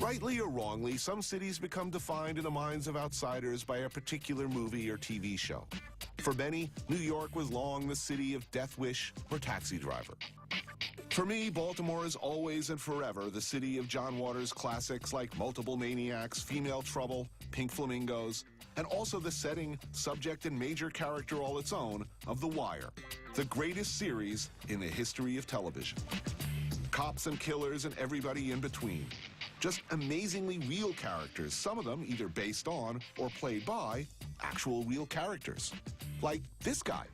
Rightly or wrongly, some cities become defined in the minds of outsiders by a particular movie or TV show. For many, New York was long the city of Death Wish or Taxi Driver. For me, Baltimore is always and forever the city of John Waters' classics like Multiple Maniacs, Female Trouble, Pink Flamingos, and also the setting, subject, and major character all its own of The Wire, the greatest series in the history of television. Cops and killers and everybody in between. Just amazingly real characters, some of them either based on or played by actual real characters. Like this guy,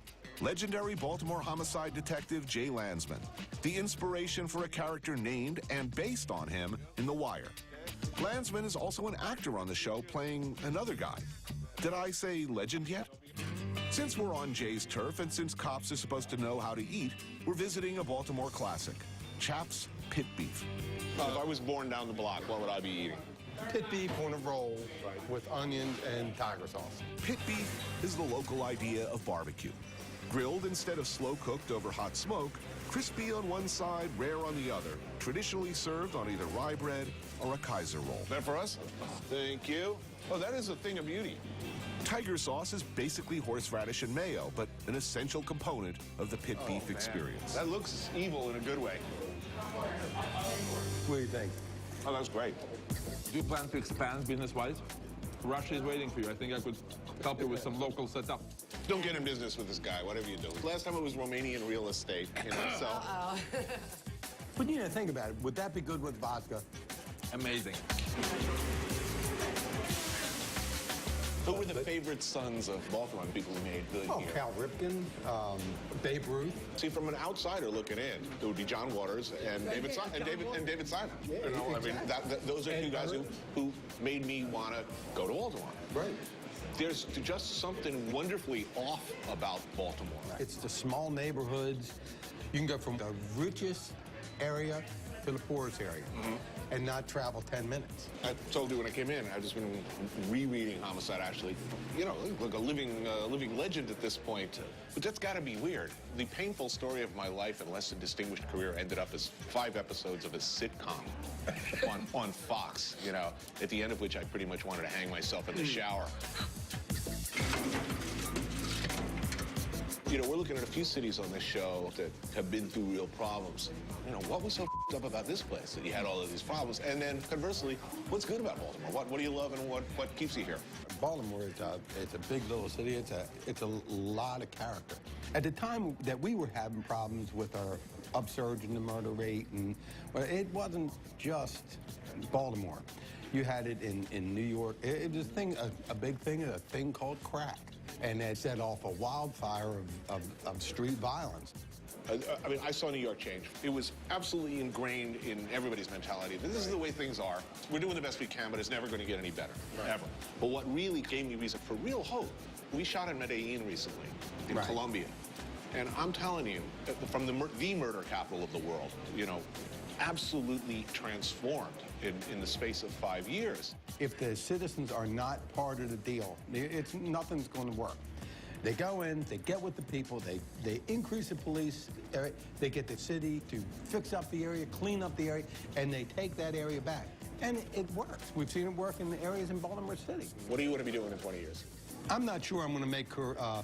legendary Baltimore homicide detective Jay Landsman, the inspiration for a character named and based on him in The Wire. Landsman is also an actor on the show playing another guy. Did I say legend yet? Since we're on Jay's turf and since cops are supposed to know how to eat, we're visiting a Baltimore classic, Chaps Pit Beef. If I was born down the block, what would I be eating? Pit beef on a roll with onions and tiger sauce. Pit beef is the local idea of barbecue. Grilled instead of slow-cooked over hot smoke, crispy on one side, rare on the other, traditionally served on either rye bread or a Kaiser roll. That for us? Thank you. Oh, that is a thing of beauty. Tiger sauce is basically horseradish and mayo, but an essential component of the pit beef experience. That looks evil in a good way. What do you think? Oh, that's great. Do you plan to expand business-wise? Russia is waiting for you. I think I could help you with some local setup. Don't get in business with this guy, whatever you do. Last time it was Romanian real estate, you know, so. But you know, think about it. Would that be good with vodka? Amazing. Who were the favorite sons of Baltimore, people who made good Oh, here? Cal Ripken, Babe Ruth. See, from an outsider looking in, it would be John Waters and David Simon. Yeah, you know, exactly. I mean, those are two guys who made me want to go to Baltimore. Right. There's just something wonderfully off about Baltimore. It's the small neighborhoods. You can go from the richest area to the poorest area and not travel 10 minutes. I told you when I came in, I've just been rereading Homicide, actually. You know, like a living legend at this point. But that's got to be weird. The painful story of my life and less than distinguished career ended up as 5 episodes of a sitcom on Fox, you know, at the end of which I pretty much wanted to hang myself in the shower. You know, we're looking at a few cities on this show that have been through real problems. You know, what was so up about this place that you had all of these problems? And then, conversely, what's good about Baltimore? What do you love and what keeps you here? Baltimore is it's a big little city. It's a lot of character. At the time that we were having problems with our upsurge in the murder rate, but it wasn't just Baltimore. You had it in New York. It was a big thing, a thing called crack. And it set off a wildfire of street violence. I mean, I saw New York change. It was absolutely ingrained in everybody's mentality. This is the way things are. We're doing the best we can, but it's never going to get any better, ever. But what really gave me reason for real hope, we shot in Medellin recently, in Colombia. And I'm telling you, from the murder capital of the world, you know, absolutely transformed in the space of 5 years. If the citizens are not part of the deal, nothing's going to work. They go in, they get with the people, they increase the police area, they get the city to fix up the area, clean up the area, and they take that area back. And it works. We've seen it work in the areas in Baltimore City. What do you want to be doing in 20 years? I'm not sure I'm going to make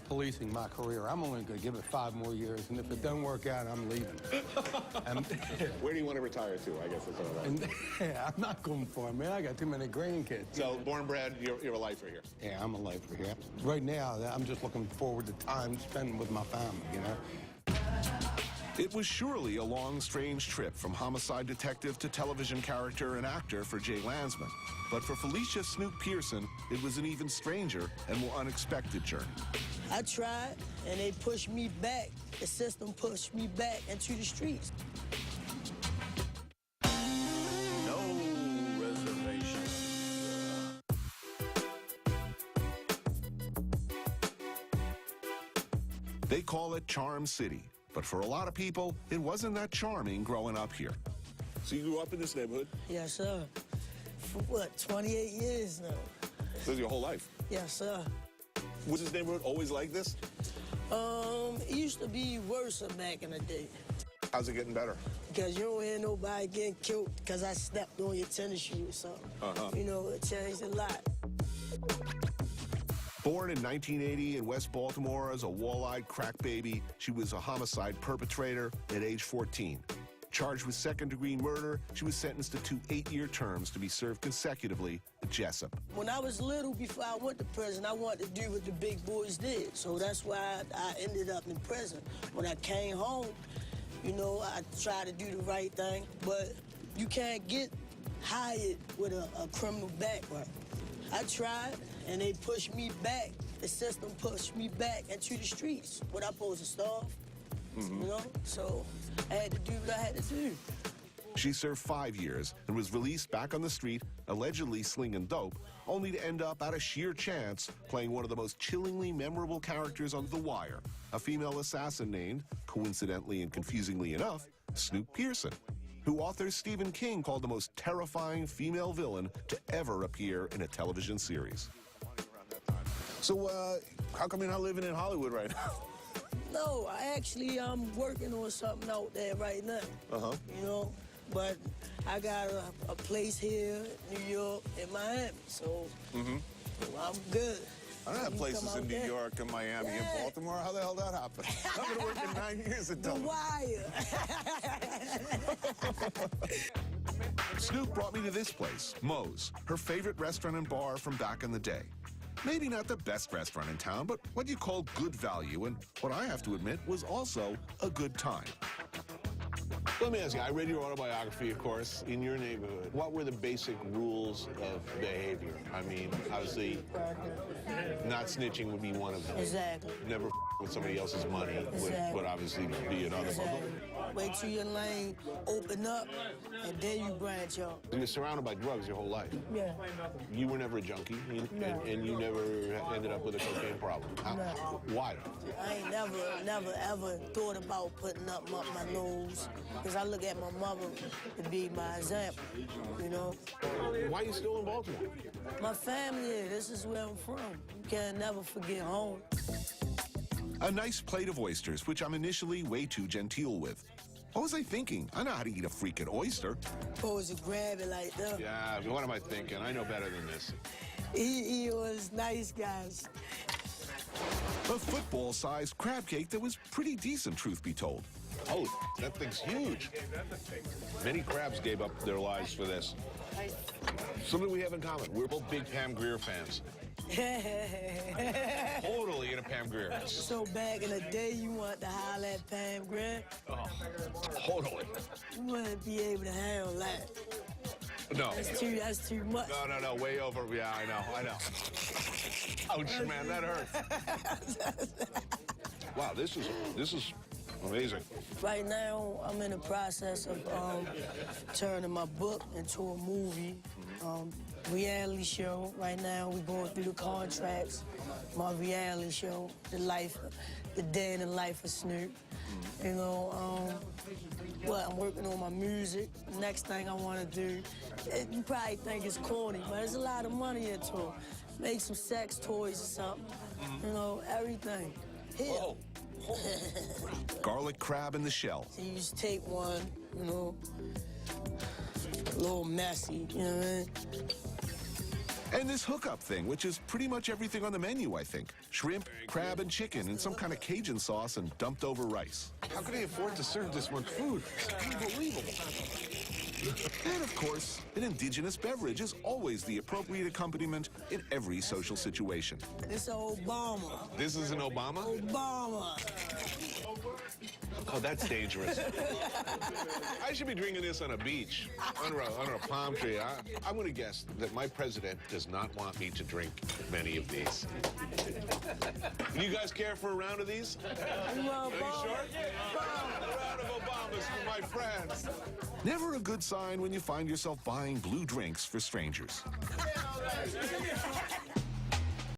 policing my career. I'm only going to give it 5 more years, and if it doesn't work out, I'm leaving. Where do you want to retire to, I guess that's what I'm asking. Yeah, I'm not going for it, man. I got too many grandkids. So, born and bred, you're a lifer here? Yeah, I'm a lifer here. Right now, I'm just looking forward to time spent with my family, you know? It was surely a long, strange trip from homicide detective to television character and actor for Jay Landsman. But for Felicia Snoop Pearson, it was an even stranger and more unexpected journey. I tried, and they pushed me back. The system pushed me back into the streets. No reservations. They call it Charm City. But for a lot of people, it wasn't that charming growing up here. So you grew up in this neighborhood? Yes, sir. For what, 28 years now? This is your whole life? Yes, sir. Was this neighborhood always like this? It used to be worse back in the day. How's it getting better? Because you don't hear nobody getting killed because I stepped on your tennis shoe or something. You know, it changed a lot. Born in 1980 in West Baltimore as a wall-eyed crack baby, she was a homicide perpetrator at age 14. Charged with second-degree murder, she was sentenced to 2 8-year terms to be served consecutively at Jessup. When I was little, before I went to prison, I wanted to do what the big boys did. So that's why I ended up in prison. When I came home, you know, I tried to do the right thing, but you can't get hired with a criminal background. I tried, and they pushed me back. The system pushed me back into the streets. What I supposed to starve? You know? So I had to do what I had to do. She served 5 years and was released back on the street, allegedly slinging dope, only to end up out of sheer chance playing one of the most chillingly memorable characters on The Wire, a female assassin named, coincidentally and confusingly enough, Snoop Pearson, who author Stephen King called the most terrifying female villain to ever appear in a television series. So, how come you're not living in Hollywood right now? No, I'm working on something out there right now. You know, but I got a place here, New York, and Miami, so I'm good. I don't have places in New York and Miami and Baltimore. How the hell that happened? I've been working 9 years at The Wire. Snoop brought me to this place, Moe's, her favorite restaurant and bar from back in the day. Maybe not the best restaurant in town, but what you call good value, and what I have to admit was also a good time. Let me ask you, I read your autobiography, of course, in your neighborhood. What were the basic rules of behavior? I mean, obviously, not snitching would be one of them. Exactly. Never with somebody else's money would obviously be another Exactly. Wait till your lane open up, and then you branch off. You're surrounded by drugs your whole life. Yeah. You were never a junkie, and you never ended up with a cocaine problem. No. Why? I ain't never, ever thought about putting up my nose, because I look at my mother to be my example, you know? Why are you still in Baltimore? My family, this is where I'm from. You can never forget home. A nice plate of oysters, which I'm initially way too genteel with. What was I thinking? I know how to eat a freaking oyster. Supposed to grab it like that. Yeah, what am I thinking? I know better than this. He was nice, guys. A football-sized crab cake that was pretty decent, truth be told. Oh, that thing's huge. Many crabs gave up their lives for this. Something we have in common. We're both big Pam Grier fans. Totally into Pam Grier. So back in the day, you wanted to holler at Pam Grier? Oh, totally. You wouldn't be able to handle that. No. That's too much. No, way over. Yeah, I know. Ouch, man, that hurt. Wow, this is amazing. Right now, I'm in the process of turning my book into a movie, reality show. Right now, we're going through the contracts. My reality show, the day in the life of Snoop. You know, I'm working on my music. Next thing I want to do, you probably think it's corny, but there's a lot of money into it. Make some sex toys or something. You know, everything. Here. Whoa. Garlic crab in the shell. So you just take one, you know, a little messy, you know what I mean? And this hookup thing, which is pretty much everything on the menu, I think. Shrimp, crab, and chicken, and some kind of Cajun sauce and dumped over rice. How could they afford to serve this much food? It's unbelievable. And of course, an indigenous beverage is always the appropriate accompaniment in every social situation. This is Obama. This is an Obama? Obama. Oh, that's dangerous. I should be drinking this on a beach, under a palm tree. I'm going to guess that my president does not want me to drink many of these. You guys care for a round of these? Are you sure? A round of Obamas for my friends. Never a good sign when you find yourself buying blue drinks for strangers.